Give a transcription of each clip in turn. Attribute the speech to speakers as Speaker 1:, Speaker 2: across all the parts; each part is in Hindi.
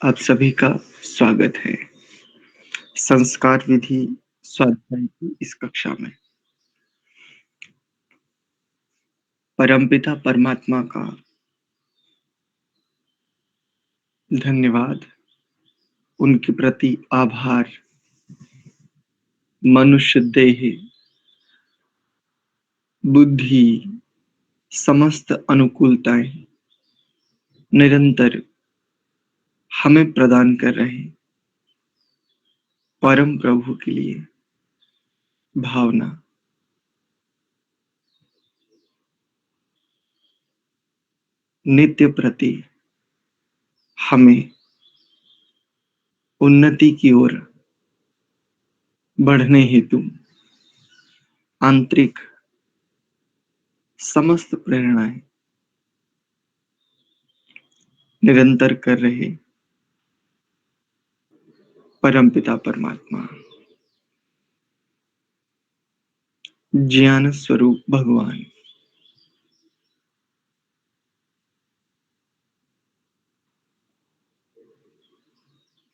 Speaker 1: आप सभी का स्वागत है संस्कार विधि स्वाध्याय की इस कक्षा में। परमपिता परमात्मा का धन्यवाद, उनके प्रति आभार, मनुष्य देह, बुद्धि, समस्त अनुकूलताएं निरंतर हमें प्रदान कर रहे परम प्रभु के लिए भावना। नित्य प्रति हमें उन्नति की ओर बढ़ने हेतु आंतरिक समस्त प्रेरणाएं निरंतर कर रहे परमपिता परमात्मा, ज्ञान स्वरूप भगवान।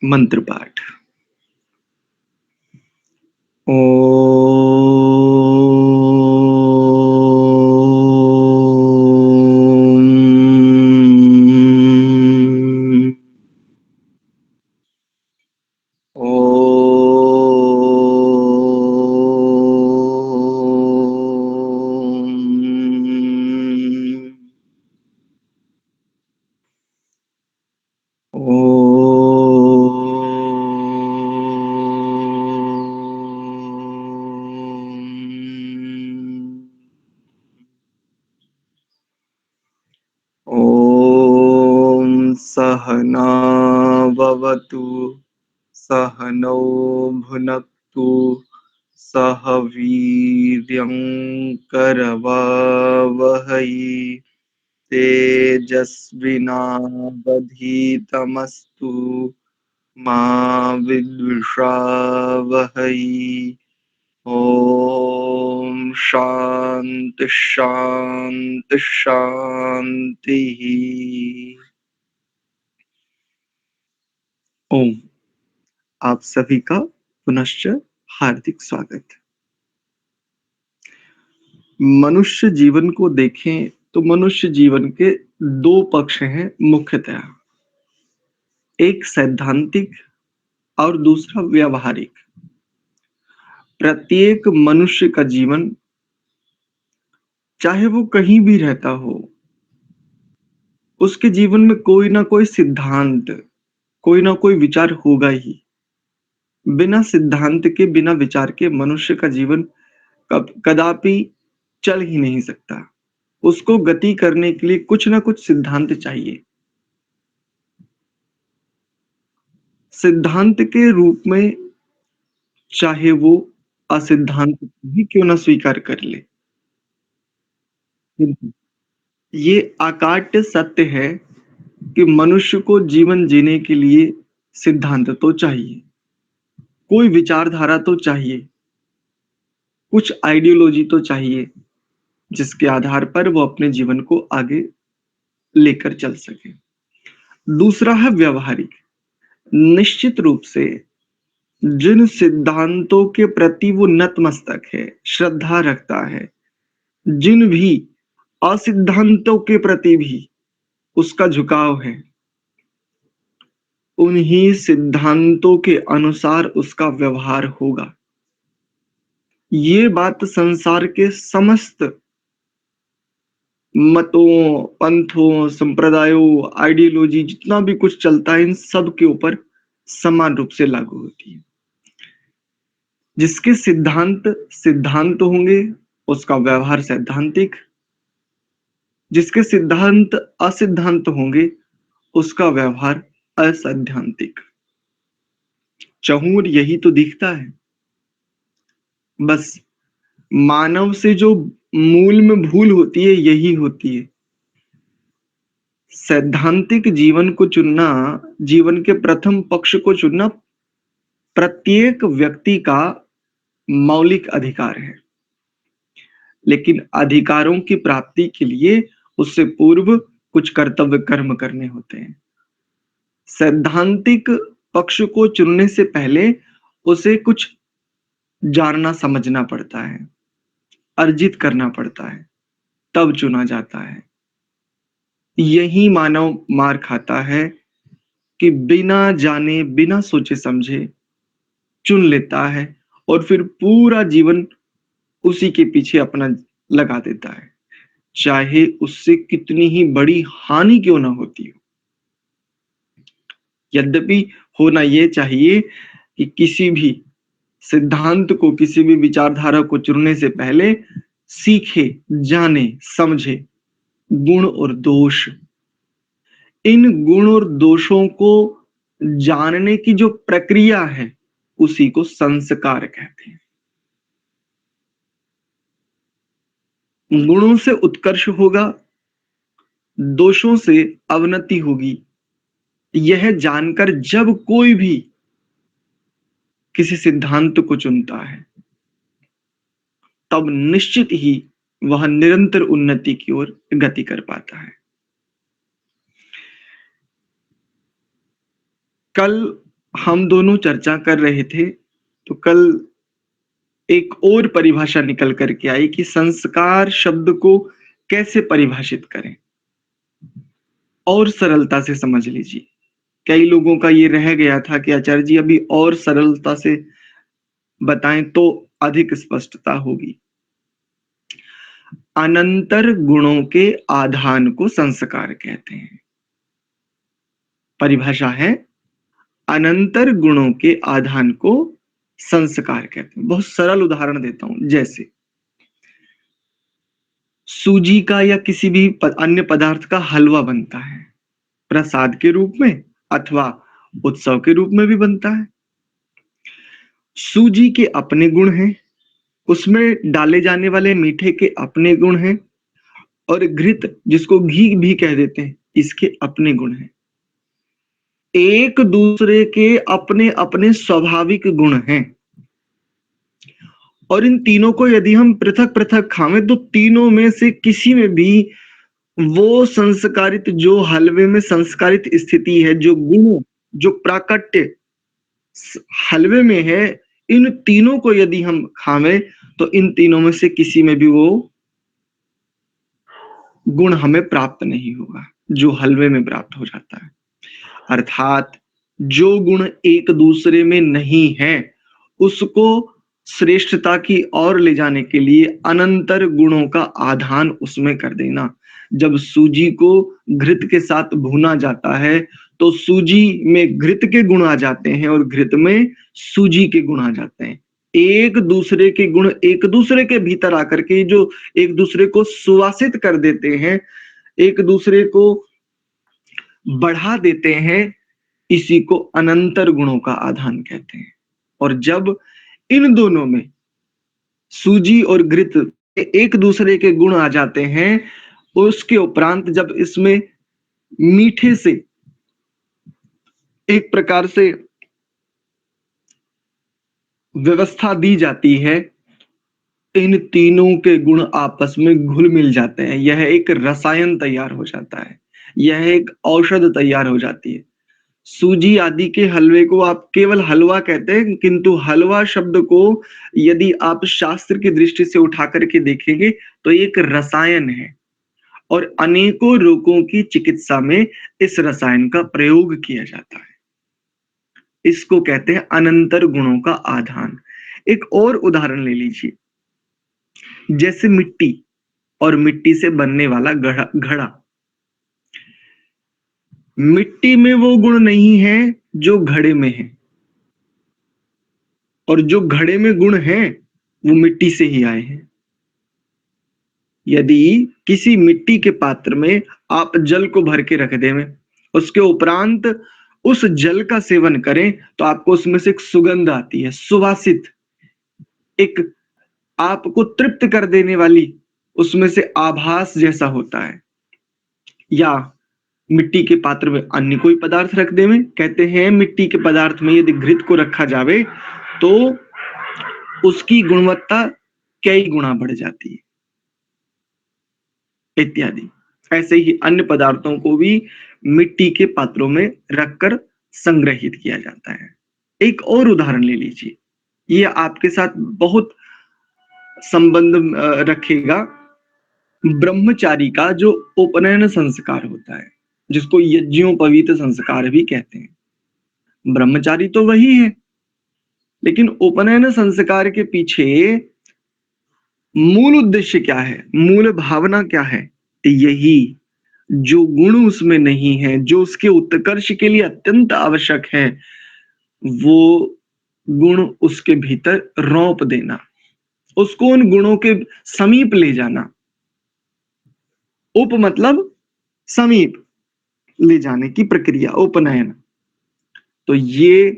Speaker 1: मंत्र पाठ। ॐ सहना भवतु सहनौ भुनक्तु सह वीर्यं करवावहै तेजस्विनावधीतमस्तु मा विद्विषावहै। ॐ शान्ति शान्ति शान्तिः। ओम आप सभी का पुनश्च हार्दिक स्वागत। मनुष्य जीवन को देखें तो मनुष्य जीवन के दो पक्ष हैं मुख्यतः, एक सैद्धांतिक और दूसरा व्यावहारिक। प्रत्येक मनुष्य का जीवन, चाहे वो कहीं भी रहता हो, उसके जीवन में कोई ना कोई सिद्धांत, कोई ना कोई विचार होगा ही। बिना सिद्धांत के, बिना विचार के मनुष्य का जीवन कदापि चल ही नहीं सकता। उसको गति करने के लिए कुछ ना कुछ सिद्धांत चाहिए। सिद्धांत के रूप में चाहे वो असिद्धांत भी क्यों ना स्वीकार कर ले, किंतु ये अकाट्य सत्य है कि मनुष्य को जीवन जीने के लिए सिद्धांत तो चाहिए, कोई विचारधारा तो चाहिए, कुछ आइडियोलॉजी तो चाहिए, जिसके आधार पर वो अपने जीवन को आगे लेकर चल सके। दूसरा है व्यवहारिक। निश्चित रूप से जिन सिद्धांतों के प्रति वो नतमस्तक है, श्रद्धा रखता है, जिन भी असिद्धांतों के प्रति भी उसका झुकाव है, उन्हीं सिद्धांतों के अनुसार उसका व्यवहार होगा। ये बात संसार के समस्त मतों, पंथों, संप्रदायों, आइडियोलॉजी, जितना भी कुछ चलता है, इन सब के ऊपर समान रूप से लागू होती है। जिसके सिद्धांत सिद्धांत होंगे, उसका व्यवहार सैद्धांतिक। जिसके सिद्धांत असिद्धांत होंगे, उसका व्यवहार असैद्धांतिक। चहुर यही तो दिखता है। बस मानव से जो मूल में भूल होती है, यही होती है। सैद्धांतिक जीवन को चुनना, जीवन के प्रथम पक्ष को चुनना प्रत्येक व्यक्ति का मौलिक अधिकार है। लेकिन अधिकारों की प्राप्ति के लिए उससे पूर्व कुछ कर्तव्य कर्म करने होते हैं। सैद्धांतिक पक्ष को चुनने से पहले उसे कुछ जानना समझना पड़ता है, अर्जित करना पड़ता है, तब चुना जाता है। यही मानव मार खाता है कि बिना जाने, बिना सोचे समझे चुन लेता है और फिर पूरा जीवन उसी के पीछे अपना लगा देता है, चाहे उससे कितनी ही बड़ी हानि क्यों ना होती हो। यद्यपि होना ये चाहिए कि किसी भी सिद्धांत को, किसी भी विचारधारा को चुनने से पहले सीखे, जाने, समझे गुण और दोष। इन गुण और दोषों को जानने की जो प्रक्रिया है, उसी को संस्कार कहते हैं। गुणों से उत्कर्ष होगा, दोषों से अवनति होगी, यह जानकर जब कोई भी किसी सिद्धांत को चुनता है, तब निश्चित ही वह निरंतर उन्नति की ओर गति कर पाता है। कल हम दोनों चर्चा कर रहे थे, तो कल एक और परिभाषा निकल कर के आई कि संस्कार शब्द को कैसे परिभाषित करें, और सरलता से समझ लीजिए। कई लोगों का ये रह गया था कि आचार्य जी अभी और सरलता से बताएं तो अधिक स्पष्टता होगी। अनंतर गुणों के आधान को संस्कार कहते हैं। परिभाषा है, अनंतर गुणों के आधान को संस्कार कहते हैं। बहुत सरल उदाहरण देता हूं, जैसे सूजी का या किसी भी अन्य पदार्थ का हलवा बनता है, प्रसाद के रूप में अथवा उत्सव के रूप में भी बनता है। सूजी के अपने गुण हैं, उसमें डाले जाने वाले मीठे के अपने गुण हैं, और घृत जिसको घी भी कह देते हैं, इसके अपने गुण हैं। एक दूसरे के अपने अपने स्वाभाविक गुण हैं, और इन तीनों को यदि हम पृथक पृथक खाएं तो तीनों में से किसी में भी वो संस्कारित, जो हलवे में संस्कारित स्थिति है, जो गुण, जो प्राकट्य हलवे में है, इन तीनों को यदि हम खाएं तो इन तीनों में से किसी में भी वो गुण हमें प्राप्त नहीं होगा जो हलवे में प्राप्त हो जाता है। अर्थात जो गुण एक दूसरे में नहीं है, उसको श्रेष्ठता की ओर ले जाने के लिए अनंतर गुणों का आधान उसमें कर देना। जब सूजी को घृत के साथ भूना जाता है, तो सूजी में घृत के गुण आ जाते हैं और घृत में सूजी के गुण आ जाते हैं। एक दूसरे के गुण एक दूसरे के भीतर आकर के जो एक दूसरे को सुवासित कर देते हैं, एक दूसरे को बढ़ा देते हैं, इसी को अनंतर गुणों का आधान कहते हैं। और जब इन दोनों में, सूजी और घृत, एक दूसरे के गुण आ जाते हैं, उसके उपरांत जब इसमें मीठे से एक प्रकार से व्यवस्था दी जाती है, इन तीनों के गुण आपस में घुल मिल जाते हैं, यह एक रसायन तैयार हो जाता है, यह एक औषध तैयार हो जाती है। सूजी आदि के हलवे को आप केवल हलवा कहते हैं, किंतु हलवा शब्द को यदि आप शास्त्र की दृष्टि से उठा करके देखेंगे तो एक रसायन है, और अनेकों रोगों की चिकित्सा में इस रसायन का प्रयोग किया जाता है। इसको कहते हैं अनंतर गुणों का आधान। एक और उदाहरण ले लीजिए, जैसे मिट्टी और मिट्टी से बनने वाला घड़ा। मिट्टी में वो गुण नहीं है जो घड़े में है, और जो घड़े में गुण हैं वो मिट्टी से ही आए हैं। यदि किसी मिट्टी के पात्र में आप जल को भर के रख दें, उसके उपरांत उस जल का सेवन करें, तो आपको उसमें से एक सुगंध आती है, सुवासित, एक आपको तृप्त कर देने वाली, उसमें से आभास जैसा होता है। या मिट्टी के पात्र में अन्य कोई पदार्थ रख दें, कहते हैं मिट्टी के पदार्थ में यदि घृत को रखा जावे तो उसकी गुणवत्ता कई गुना बढ़ जाती है, इत्यादि। ऐसे ही अन्य पदार्थों को भी मिट्टी के पात्रों में रखकर संग्रहित किया जाता है। एक और उदाहरण ले लीजिए, ये आपके साथ बहुत संबंध रखेगा। ब्रह्मचारी का जो उपनयन संस्कार होता है, जिसको यज्ञोपवीत संस्कार भी कहते हैं। ब्रह्मचारी तो वही है, लेकिन उपनयन संस्कार के पीछे मूल उद्देश्य क्या है, मूल भावना क्या है? यही, जो गुण उसमें नहीं है, जो उसके उत्कर्ष के लिए अत्यंत आवश्यक है, वो गुण उसके भीतर रौंप देना, उसको उन गुणों के समीप ले जाना। उप मतलब समीप ले जाने की प्रक्रिया, उपनयन। तो ये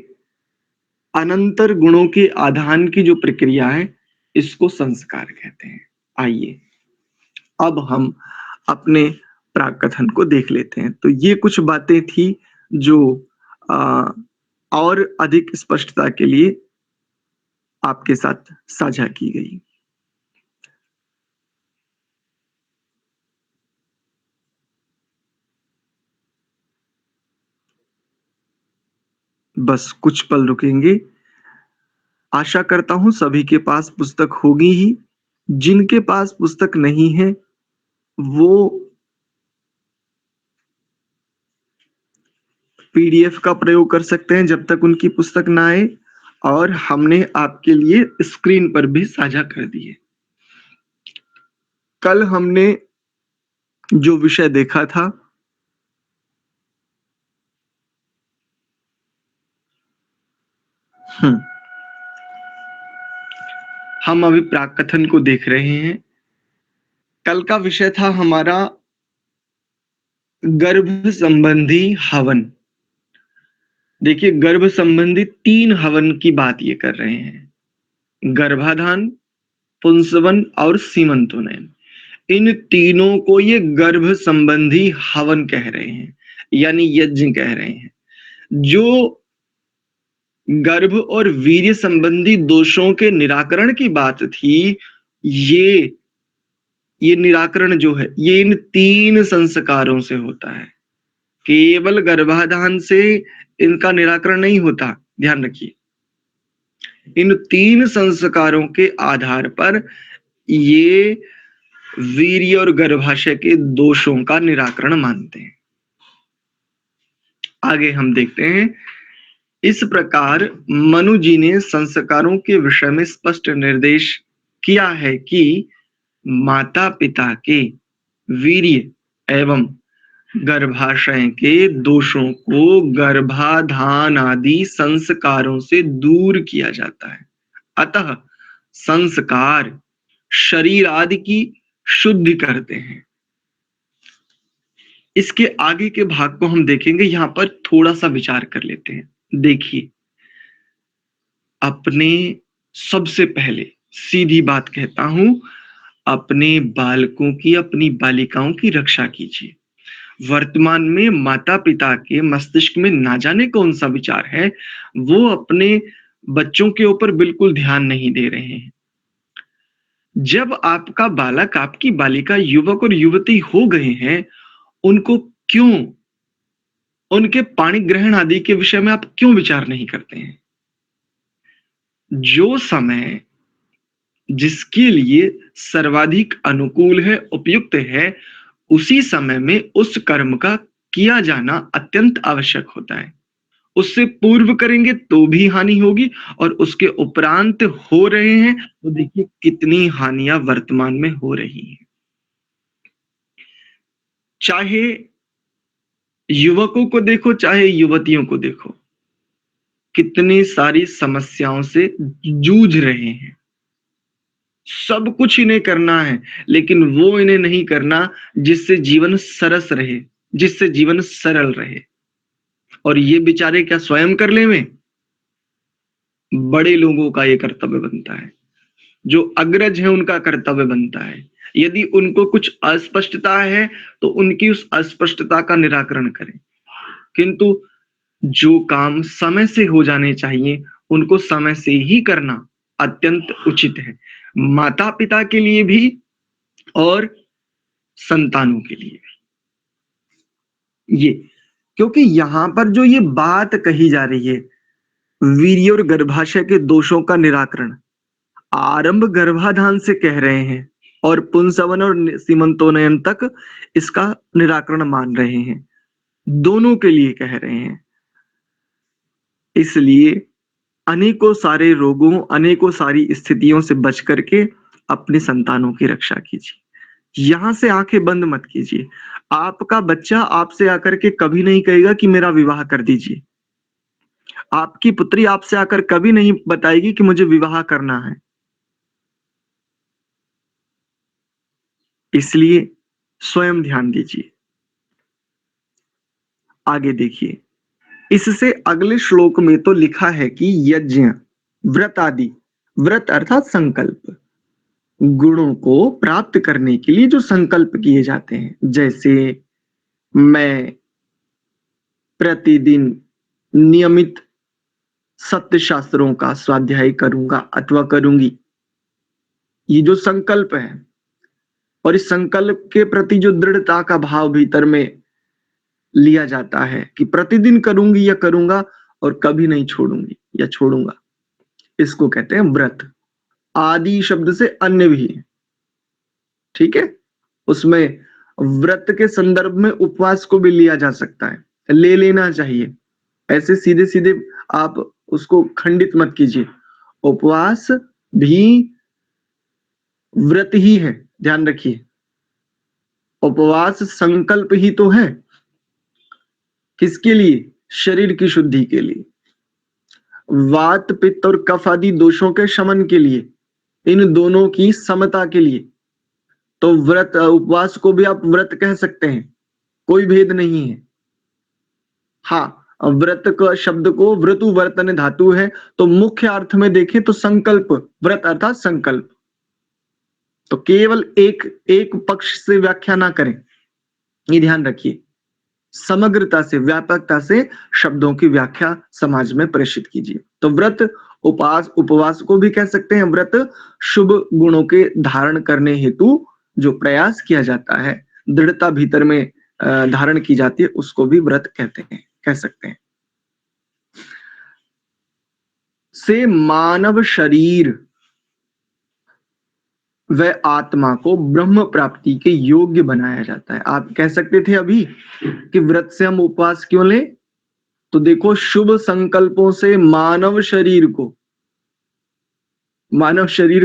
Speaker 1: अनंतर गुणों के आधान की जो प्रक्रिया है, इसको संस्कार कहते हैं। आइए अब हम अपने प्राकथन को देख लेते हैं। तो ये कुछ बातें थी जो आ, और अधिक स्पष्टता के लिए आपके साथ साझा की गई। बस कुछ पल रुकेंगे। आशा करता हूं सभी के पास पुस्तक होगी ही। जिनके पास पुस्तक नहीं है, वो पीडीएफ का प्रयोग कर सकते हैं जब तक उनकी पुस्तक ना आए, और हमने आपके लिए स्क्रीन पर भी साझा कर दी है। कल हमने जो विषय देखा था, हम्म, हम अभी प्राकथन को देख रहे हैं। कल का विषय था हमारा गर्भ संबंधी हवन। देखिए, गर्भ संबंधी 3 हवन की बात ये कर रहे हैं: गर्भाधान, पुंसवन और सीमंतोनयन। इन तीनों को ये गर्भ संबंधी हवन कह रहे हैं, यानी यज्ञ कह रहे हैं। जो गर्भ और वीर्य संबंधी दोषों के निराकरण की बात थी, ये ये निराकरण जो है, ये इन 3 संस्कारों से होता है। केवल गर्भाधान से इनका निराकरण नहीं होता, ध्यान रखिए। इन 3 संस्कारों के आधार पर ये वीर्य और गर्भाशय के दोषों का निराकरण मानते हैं। आगे हम देखते हैं। इस प्रकार मनु जी ने संस्कारों के विषय में स्पष्ट निर्देश किया है कि माता पिता के वीर्य एवं गर्भाशय के दोषों को गर्भाधान आदि संस्कारों से दूर किया जाता है। अतः संस्कार शरीर आदि की शुद्धि करते हैं। इसके आगे के भाग को हम देखेंगे, यहां पर थोड़ा सा विचार कर लेते हैं। देखिए, अपने सबसे पहले सीधी बात कहता हूं, अपने बालकों की, अपनी बालिकाओं की रक्षा कीजिए। वर्तमान में माता पिता के मस्तिष्क में ना जाने कौन सा विचार है, वो अपने बच्चों के ऊपर बिल्कुल ध्यान नहीं दे रहे हैं। जब आपका बालक, आपकी बालिका युवक और युवती हो गए हैं, उनको क्यों, उनके पाणी ग्रहण आदि के विषय में आप क्यों विचार नहीं करते हैं? जो समय जिसके लिए सर्वाधिक अनुकूल है, उपयुक्त है, उसी समय में उस कर्म का किया जाना अत्यंत आवश्यक होता है। उससे पूर्व करेंगे तो भी हानि होगी, और उसके उपरांत हो रहे हैं तो देखिए कितनी हानियां वर्तमान में हो रही हैं। चाहे युवकों को देखो, चाहे युवतियों को देखो, कितनी सारी समस्याओं से जूझ रहे हैं। सब कुछ इन्हें करना है, लेकिन वो इन्हें नहीं करना जिससे जीवन सरस रहे, जिससे जीवन सरल रहे। और ये बेचारे क्या स्वयं कर लेवे? बड़े लोगों का ये कर्तव्य बनता है, जो अग्रज है उनका कर्तव्य बनता है। यदि उनको कुछ अस्पष्टता है तो उनकी उस अस्पष्टता का निराकरण करें। किंतु जो काम समय से हो जाने चाहिए, उनको समय से ही करना अत्यंत उचित है, माता पिता के लिए भी और संतानों के लिए भी। ये क्योंकि यहाँ पर जो ये बात कही जा रही है, वीर्य और गर्भाशय के दोषों का निराकरण आरंभ गर्भाधान से कह रहे हैं और पुंसवन और सीमंतोनयन तक इसका निराकरण मान रहे हैं, दोनों के लिए कह रहे हैं। इसलिए अनेकों सारे रोगों, अनेकों सारी स्थितियों से बच करके अपने संतानों की रक्षा कीजिए। यहां से आंखें बंद मत कीजिए। आपका बच्चा आपसे आकर के कभी नहीं कहेगा कि मेरा विवाह कर दीजिए। आपकी पुत्री आपसे आकर कभी नहीं बताएगी कि मुझे विवाह करना है। इसलिए स्वयं ध्यान दीजिए। आगे देखिए, इससे अगले श्लोक में तो लिखा है कि यज्ञ, व्रत आदि, व्रत अर्थात संकल्प, गुणों को प्राप्त करने के लिए जो संकल्प किए जाते हैं, जैसे मैं प्रतिदिन नियमित सत्य शास्त्रों का स्वाध्याय करूंगा अथवा करूंगी, ये जो संकल्प है, और इस संकल्प के प्रति जो दृढ़ता का भाव भीतर में लिया जाता है कि प्रतिदिन करूंगी या करूंगा और कभी नहीं छोड़ूंगी या छोड़ूंगा, इसको कहते हैं व्रत। आदि शब्द से अन्य भी है, ठीक है। उसमें व्रत के संदर्भ में उपवास को भी लिया जा सकता है, ले लेना चाहिए। ऐसे सीधे सीधे आप उसको खंडित मत कीजिए। उपवास भी व्रत ही है, ध्यान रखिए। उपवास संकल्प ही तो है। किसके लिए? शरीर की शुद्धि के लिए, वात पित्त और कफ आदि दोषों के शमन के लिए, इन दोनों की समता के लिए। तो व्रत, उपवास को भी आप व्रत कह सकते हैं, कोई भेद नहीं है। हाँ, व्रत का शब्द को व्रतु वर्तन धातु है, तो मुख्य अर्थ में देखें तो संकल्प, व्रत अर्थात संकल्प। तो केवल एक एक पक्ष से व्याख्या ना करें, ये ध्यान रखिए। समग्रता से, व्यापकता से शब्दों की व्याख्या समाज में प्रेषित कीजिए। तो व्रत, उपवास, उपवास को भी कह सकते हैं व्रत। शुभ गुणों के धारण करने हेतु जो प्रयास किया जाता है, दृढ़ता भीतर में धारण की जाती है, उसको भी व्रत कहते हैं, कह सकते हैं। से मानव शरीर व आत्मा को ब्रह्म प्राप्ति के योग्य बनाया जाता है। आप कह सकते थे अभी कि व्रत से हम उपवास क्यों लें, तो देखो, शुभ संकल्पों से मानव शरीर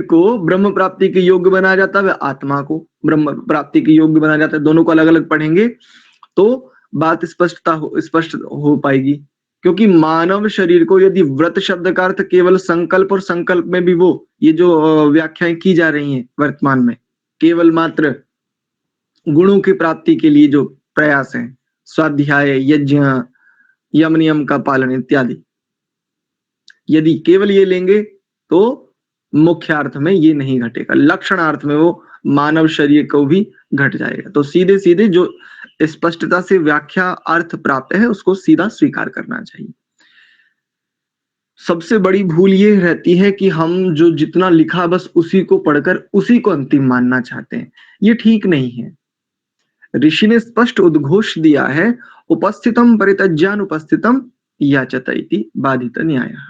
Speaker 1: को ब्रह्म प्राप्ति के योग्य बनाया जाता है, आत्मा को ब्रह्म प्राप्ति के योग्य बनाया जाता है। दोनों को अलग अलग पढ़ेंगे तो बात स्पष्ट हो पाएगी। क्योंकि मानव शरीर को, यदि व्रत शब्द का अर्थ केवल संकल्प, और संकल्प में भी वो ये जो व्याख्याएं की जा रही हैं वर्तमान में, केवल मात्र गुणों की प्राप्ति के लिए जो प्रयास है, स्वाध्याय, यज्ञ, यम नियम का पालन इत्यादि, यदि केवल ये लेंगे तो मुख्य अर्थ में ये नहीं घटेगा, लक्षणार्थ में वो मानव शरीर को भी घट जाएगा। तो सीधे सीधे जो स्पष्टता से व्याख्या अर्थ प्राप्त है, उसको सीधा स्वीकार करना चाहिए। सबसे बड़ी भूल ये रहती है कि हम जो जितना लिखा बस उसी को पढ़कर उसी को अंतिम मानना चाहते हैं। ये ठीक नहीं है। ऋषि ने स्पष्ट उद्घोष दिया है, उपस्थितम परित्यज्यानुपस्थितम याचत इति बाधित न्यायः।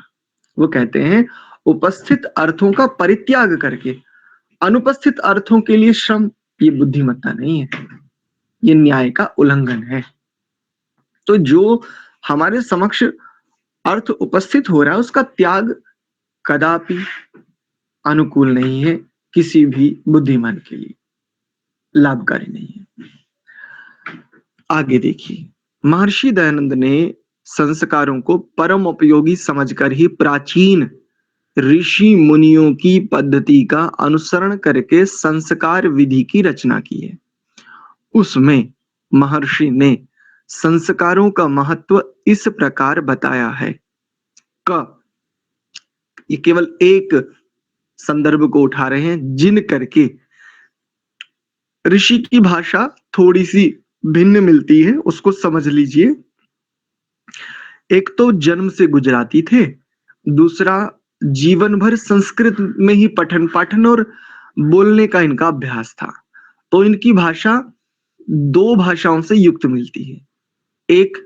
Speaker 1: वो कहते हैं, उपस्थित अर्थों का परित्याग करके अनुपस्थित अर्थों के लिए श्रम, ये बुद्धिमत्ता नहीं है, ये न्याय का उल्लंघन है। तो जो हमारे समक्ष अर्थ उपस्थित हो रहा है, उसका त्याग कदापि अनुकूल नहीं है, किसी भी बुद्धिमान के लिए लाभकारी नहीं है। आगे देखिए, महर्षि दयानंद ने संस्कारों को परम उपयोगी समझकर ही प्राचीन ऋषि मुनियों की पद्धति का अनुसरण करके संस्कार विधि की रचना की है। उसमें महर्षि ने संस्कारों का महत्व इस प्रकार बताया है क, ये केवल एक संदर्भ को उठा रहे हैं, जिन करके ऋषि की भाषा थोड़ी सी भिन्न मिलती है, उसको समझ लीजिए। एक तो जन्म से गुजराती थे, दूसरा जीवन भर संस्कृत में ही पठन पाठन और बोलने का इनका अभ्यास था। तो इनकी भाषा दो भाषाओं से युक्त मिलती है, एक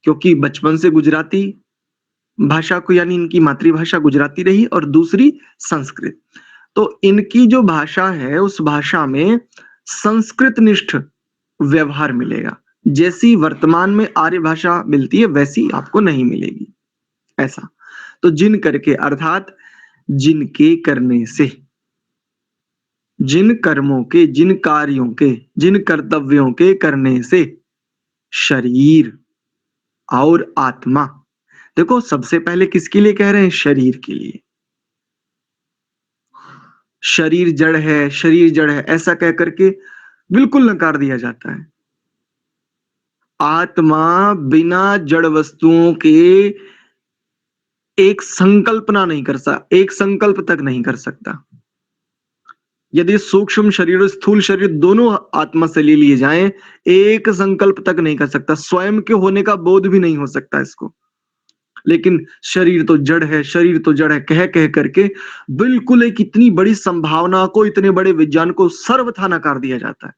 Speaker 1: क्योंकि बचपन से गुजराती भाषा को यानी इनकी मातृभाषा गुजराती रही और दूसरी संस्कृत। तो इनकी जो भाषा है उस भाषा में संस्कृत निष्ठ व्यवहार मिलेगा। जैसी वर्तमान में आर्य भाषा मिलती है वैसी आपको नहीं मिलेगी। ऐसा तो जिन करके अर्थात जिनके करने से, जिन कर्मों के, जिन कार्यों के, जिन कर्तव्यों के करने से शरीर और आत्मा, देखो सबसे पहले किसके लिए कह रहे हैं? शरीर के लिए। शरीर जड़ है, शरीर जड़ है ऐसा कह करके बिल्कुल नकार दिया जाता है। आत्मा बिना जड़ वस्तुओं के एक संकल्पना नहीं कर सकता, एक संकल्प तक नहीं कर सकता। यदि सूक्ष्म शरीर और स्थूल शरीर दोनों आत्मा से ले लिए जाएं, एक संकल्प तक नहीं कर सकता, स्वयं के होने का बोध भी नहीं हो सकता इसको। लेकिन शरीर तो जड़ है, शरीर तो जड़ है कह कह करके बिल्कुल एक इतनी बड़ी संभावना को, इतने बड़े विज्ञान को सर्वथा नकार दिया जाता है।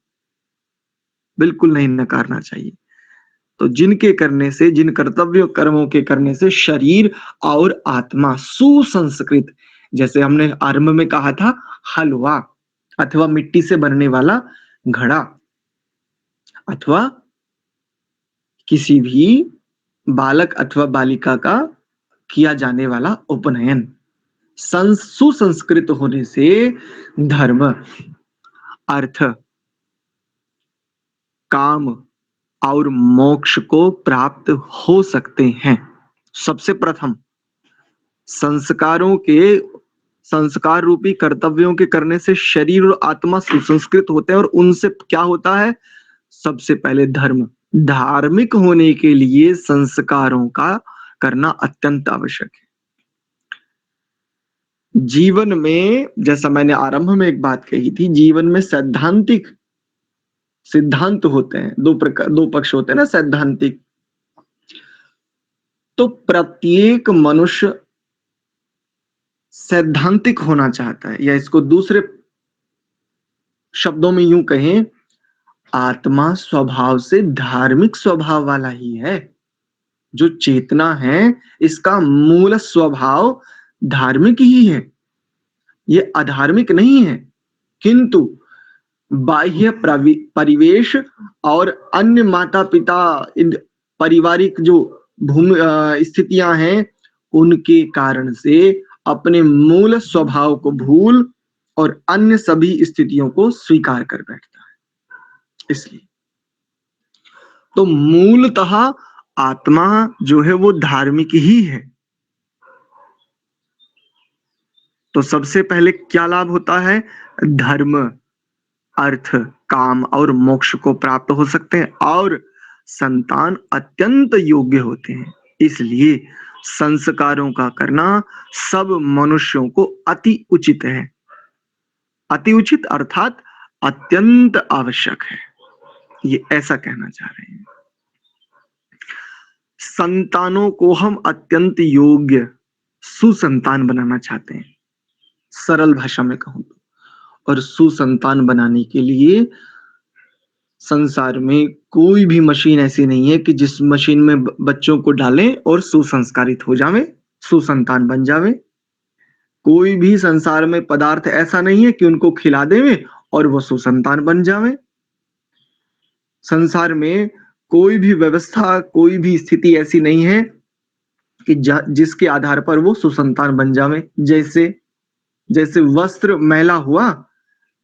Speaker 1: बिल्कुल नहीं नकारना चाहिए। तो जिनके करने से, जिन कर्तव्य कर्मों के करने से शरीर और आत्मा सुसंस्कृत, जैसे हमने आरंभ में कहा था, हलवा अथवा मिट्टी से बनने वाला घड़ा अथवा किसी भी बालक अथवा बालिका का किया जाने वाला उपनयन सुसंस्कृत होने से धर्म, अर्थ, काम और मोक्ष को प्राप्त हो सकते हैं। सबसे प्रथम संस्कारों के, संस्कार रूपी कर्तव्यों के करने से शरीर और आत्मा सुसंस्कृत होते हैं और उनसे क्या होता है? सबसे पहले धर्म। धार्मिक होने के लिए संस्कारों का करना अत्यंत आवश्यक है। जीवन में, जैसा मैंने आरंभ में एक बात कही थी, जीवन में सैद्धांतिक सिद्धांत होते हैं, दो पक्ष होते हैं ना सैद्धांतिक। तो प्रत्येक मनुष्य सैद्धांतिक होना चाहता है, या इसको दूसरे शब्दों में यूं कहें, आत्मा स्वभाव से धार्मिक स्वभाव वाला ही है। जो चेतना है इसका मूल स्वभाव धार्मिक ही है, ये अधार्मिक नहीं है। किंतु बाह्य परिवेश और अन्य माता पिता, पारिवारिक जो भूमि स्थितियां हैं उनके कारण से अपने मूल स्वभाव को भूल और अन्य सभी स्थितियों को स्वीकार कर बैठता है। इसलिए तो मूलतः आत्मा जो है वो धार्मिक ही है। तो सबसे पहले क्या लाभ होता है? धर्म, अर्थ, काम और मोक्ष को प्राप्त हो सकते हैं और संतान अत्यंत योग्य होते हैं। इसलिए संस्कारों का करना सब मनुष्यों को अति उचित है। अति उचित अर्थात अत्यंत आवश्यक है, ये ऐसा कहना चाह रहे हैं। संतानों को हम अत्यंत योग्य सुसंतान बनाना चाहते हैं, सरल भाषा में कहूं तो। और सुसंतान बनाने के लिए संसार में कोई भी मशीन ऐसी नहीं है कि जिस मशीन में बच्चों को डालें और सुसंस्कारित हो जावे, सुसंतान बन जावे। कोई भी संसार में पदार्थ ऐसा नहीं है कि उनको खिला देवे और वो सुसंतान बन जावे। संसार में कोई भी व्यवस्था, कोई भी स्थिति ऐसी नहीं है कि जिसके आधार पर वो सुसंतान बन जावे। जैसे जैसे वस्त्र मैला हुआ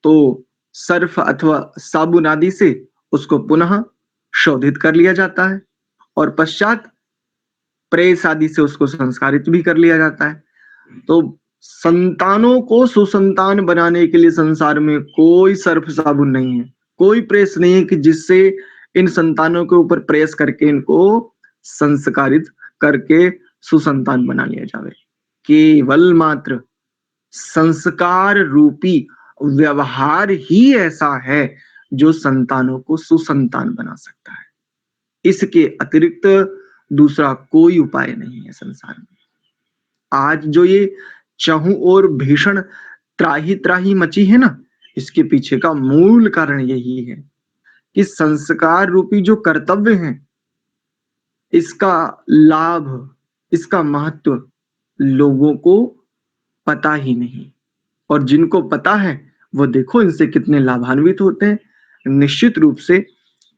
Speaker 1: तो सर्फ अथवा साबुन आदि से उसको पुनः शोधित कर लिया जाता है और पश्चात प्रेस आदि से उसको संस्कारित भी कर लिया जाता है। तो संतानों को सुसंतान बनाने के लिए संसार में कोई सर्फ साबुन नहीं है, कोई प्रेस नहीं है कि जिससे इन संतानों के ऊपर प्रेस करके इनको संस्कारित करके सुसंतान बना लिया जावे। केवल मात्र संस्कार रूपी व्यवहार ही ऐसा है जो संतानों को सुसंतान बना सकता है। इसके अतिरिक्त दूसरा कोई उपाय नहीं है संसार में। आज जो ये चहुं और भीषण त्राही त्राही मची है ना, इसके पीछे का मूल कारण यही है कि संस्कार रूपी जो कर्तव्य हैं इसका लाभ, इसका महत्व लोगों को पता ही नहीं। और जिनको पता है वो देखो इनसे कितने लाभान्वित होते हैं। निश्चित रूप से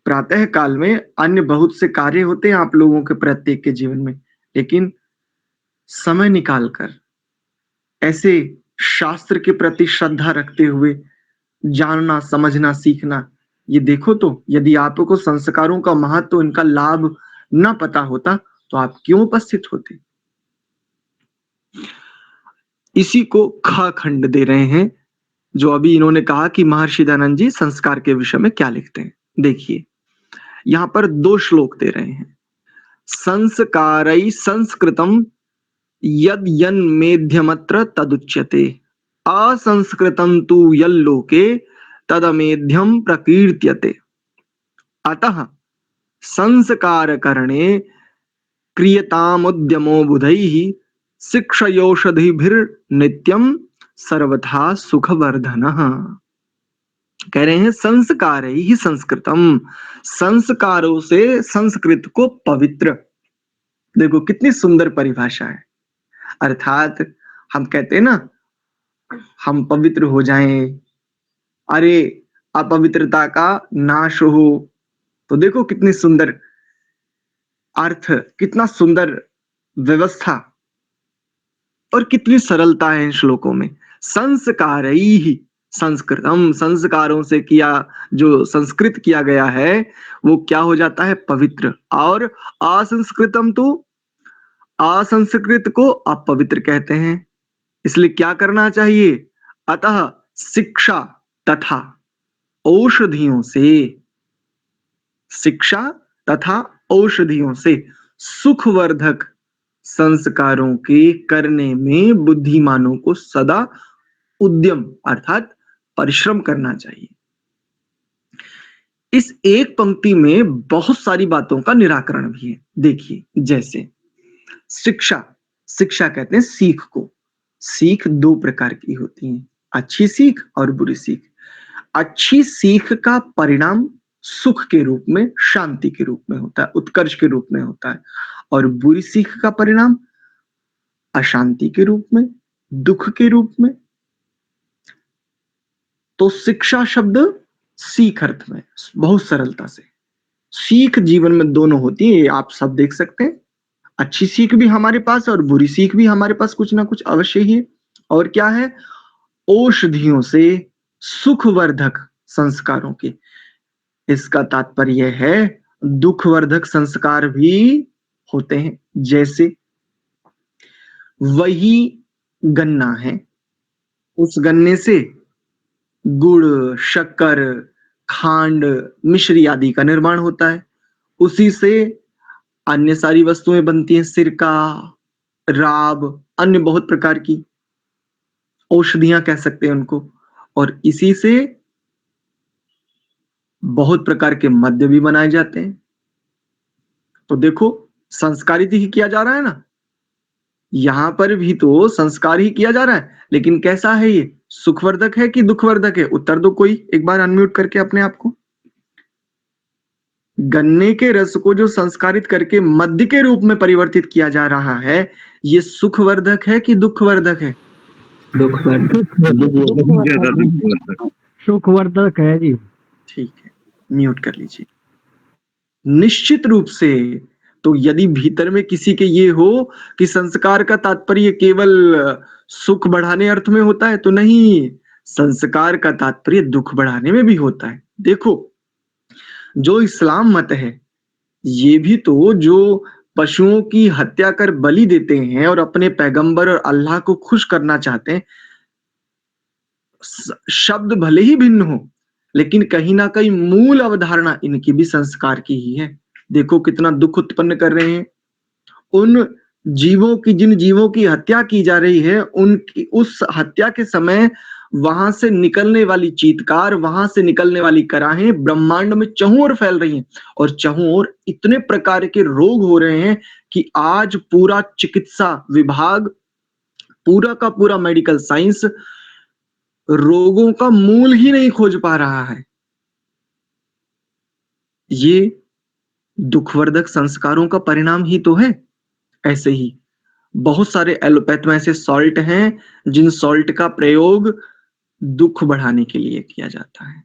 Speaker 1: प्रातः काल में अन्य बहुत से कार्य होते हैं आप लोगों के प्रत्येक के जीवन में, लेकिन समय निकालकर ऐसे शास्त्र के प्रति श्रद्धा रखते हुए जानना, समझना, सीखना, ये देखो तो यदि आपको संस्कारों का महत्व, इनका लाभ न पता होता तो आप क्यों उपस्थित होते। इसी को ख खंड दे रहे हैं, जो अभी इन्होंने कहा कि महर्षि दयानंद जी संस्कार के विषय में क्या लिखते हैं। देखिए यहाँ पर 2 श्लोक दे रहे हैं। संस्कारई संस्कृतम यद यन्मेध्यमत्र तदुच्यते असंस्कृतं तु यल्लोके तदमेध्यम प्रकीर्त्यते। अतः संस्कारकरणे क्रियतामुद्यमो बुधैः शिक्षयोषधिभिर्नित्यं सर्वथा सुखवर्धनः। कह रहे हैं संस्कार ही संस्कृतम, संस्कारों से संस्कृत को पवित्र। देखो कितनी सुंदर परिभाषा है। अर्थात हम कहते हैं ना, हम पवित्र हो जाएं, अरे अपवित्रता का नाश हो। तो देखो कितनी सुंदर अर्थ, कितना सुंदर व्यवस्था और कितनी सरलता है इन श्लोकों में। संस्कार ही संस्कृतम, संस्कारों से किया, जो संस्कृत किया गया है वो क्या हो जाता है, पवित्र। और असंस्कृतम तो, असंस्कृत को अपवित्र कहते हैं। इसलिए क्या करना चाहिए, अतः शिक्षा तथा औषधियों से, शिक्षा तथा औषधियों से सुखवर्धक संस्कारों के करने में बुद्धिमानों को सदा उद्यम अर्थात परिश्रम करना चाहिए। इस एक पंक्ति में बहुत सारी बातों का निराकरण भी है। देखिए जैसे शिक्षा, शिक्षा कहते हैं सीख को। सीख 2 प्रकार की होती है, अच्छी सीख और बुरी सीख। अच्छी सीख का परिणाम सुख के रूप में, शांति के रूप में होता है, उत्कर्ष के रूप में होता है। और बुरी सीख का परिणाम अशांति के रूप में, दुख के रूप में। तो शिक्षा शब्द सीख अर्थ में बहुत सरलता से, सीख जीवन में दोनों होती है, आप सब देख सकते हैं। अच्छी सीख भी हमारे पास और बुरी सीख भी हमारे पास कुछ ना कुछ अवश्य ही है। और क्या है, औषधियों से सुखवर्धक संस्कारों के। इसका तात्पर्य है दुखवर्धक संस्कार भी होते हैं। जैसे वही गन्ना है, उस गन्ने से गुड़, शक्कर, खांड, मिश्री आदि का निर्माण होता है। उसी से अन्य सारी वस्तुएं बनती हैं, सिरका, राब, अन्य बहुत प्रकार की औषधियां कह सकते हैं उनको। और इसी से बहुत प्रकार के मद्य भी बनाए जाते हैं। तो देखो संस्कारित ही किया जा रहा है ना, यहां पर भी तो संस्कार ही किया जा रहा है। लेकिन कैसा है ये, सुखवर्धक है कि दुखवर्धक है? उत्तर दो कोई, एक बार अनम्यूट करके अपने आप को। गन्ने के रस को जो संस्कारित करके मद्य के रूप में परिवर्तित किया जा रहा है, ये सुखवर्धक है कि दुखवर्धक है?
Speaker 2: सुखवर्धक है जी।
Speaker 1: ठीक है, म्यूट कर लीजिए। निश्चित रूप से। तो यदि भीतर में किसी के ये हो कि संस्कार का तात्पर्य केवल सुख बढ़ाने अर्थ में होता है, तो नहीं, संस्कार का तात्पर्य दुख बढ़ाने में भी होता है। देखो जो इस्लाम मत है, ये भी तो जो पशुओं की हत्या कर बलि देते हैं और अपने पैगंबर और अल्लाह को खुश करना चाहते हैं, शब्द भले ही भिन्न हो लेकिन कहीं ना कहीं मूल अवधारणा इनकी भी संस्कार की ही है। देखो कितना दुख उत्पन्न कर रहे हैं उन जीवों की, जिन जीवों की हत्या की जा रही है, उनकी उस हत्या के समय वहां से निकलने वाली चीत्कार, वहां से निकलने वाली कराहें ब्रह्मांड में चहुं ओर फैल रही हैं। और चहुं ओर इतने प्रकार के रोग हो रहे हैं कि आज पूरा चिकित्सा विभाग, पूरा का पूरा मेडिकल साइंस रोगों का मूल ही नहीं खोज पा रहा है। ये दुखवर्धक संस्कारों का परिणाम ही तो है। ऐसे ही बहुत सारे एलोपैथ में ऐसे सॉल्ट हैं, जिन सॉल्ट का प्रयोग दुख बढ़ाने के लिए किया जाता है।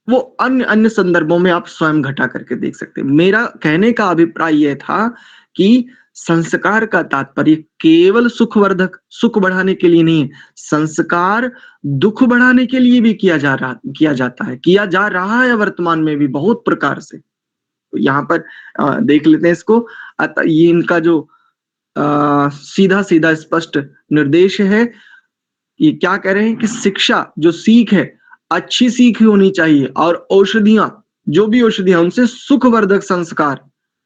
Speaker 1: वो अन्य अन्य संदर्भों में आप स्वयं घटा करके देख सकते हैं। मेरा कहने का अभिप्राय यह था कि संस्कार का तात्पर्य केवल सुखवर्धक, सुख बढ़ाने के लिए नहीं है। संस्कार दुख बढ़ाने के लिए भी किया जाता है, किया जा रहा है वर्तमान में भी बहुत प्रकार से। तो यहाँ पर देख लेते हैं इसको। ये इनका जो सीधा सीधा स्पष्ट निर्देश है, ये क्या कह रहे हैं कि शिक्षा जो सीख है, अच्छी सीख होनी चाहिए, और औषधियां, जो भी औषधियां, उनसे सुखवर्धक संस्कार,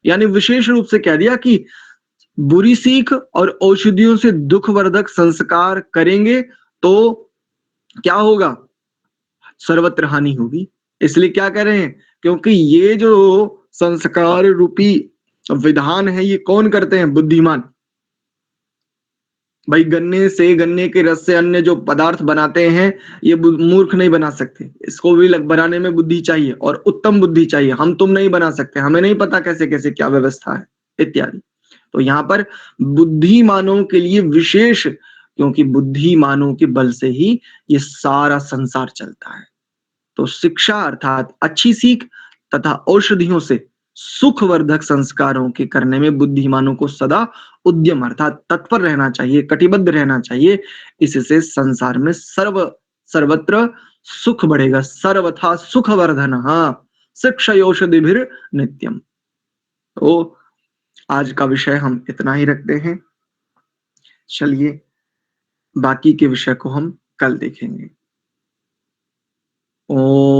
Speaker 1: यानी विशेष रूप से कह दिया कि बुरी सीख और औषधियों से दुखवर्धक संस्कार करेंगे तो क्या होगा? सर्वत्र हानि होगी। इसलिए क्या कह रहे हैं? क्योंकि ये जो संस्कार रूपी विधान है, ये कौन करते हैं? बुद्धिमान। भाई गन्ने के रस से अन्य जो पदार्थ बनाते हैं, ये मूर्ख नहीं बना सकते। इसको भी बनाने में बुद्धि चाहिए, और उत्तम बुद्धि चाहिए। हम तुम नहीं बना सकते, हमें नहीं पता कैसे कैसे क्या व्यवस्था है इत्यादि। तो यहाँ पर बुद्धिमानों के लिए विशेष, क्योंकि बुद्धिमानों के बल से ही ये सारा संसार चलता है। तो शिक्षा अर्थात अच्छी सीख तथा औषधियों से सुखवर्धक संस्कारों के करने में बुद्धिमानों को सदा उद्यम अर्थात तत्पर रहना चाहिए, कटिबद्ध रहना चाहिए। इससे संसार में सर्वत्र सुख बढ़ेगा। सर्वथा सुखवर्धन शिक्षयोषधिभिर नित्यम। तो आज का विषय हम इतना ही रखते हैं। चलिए बाकी के विषय को हम कल देखेंगे। ओम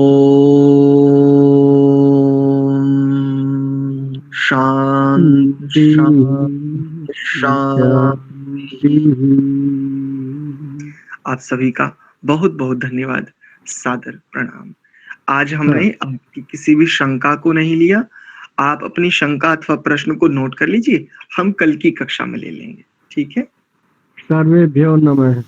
Speaker 1: शांति शांति शांति। आप सभी का बहुत बहुत धन्यवाद, सादर प्रणाम। आज हमने आपकी किसी भी शंका को नहीं लिया। आप अपनी शंका अथवा प्रश्न को नोट कर लीजिए, हम कल की कक्षा में ले लेंगे। ठीक है?
Speaker 2: सर्वेभ्यो नमः।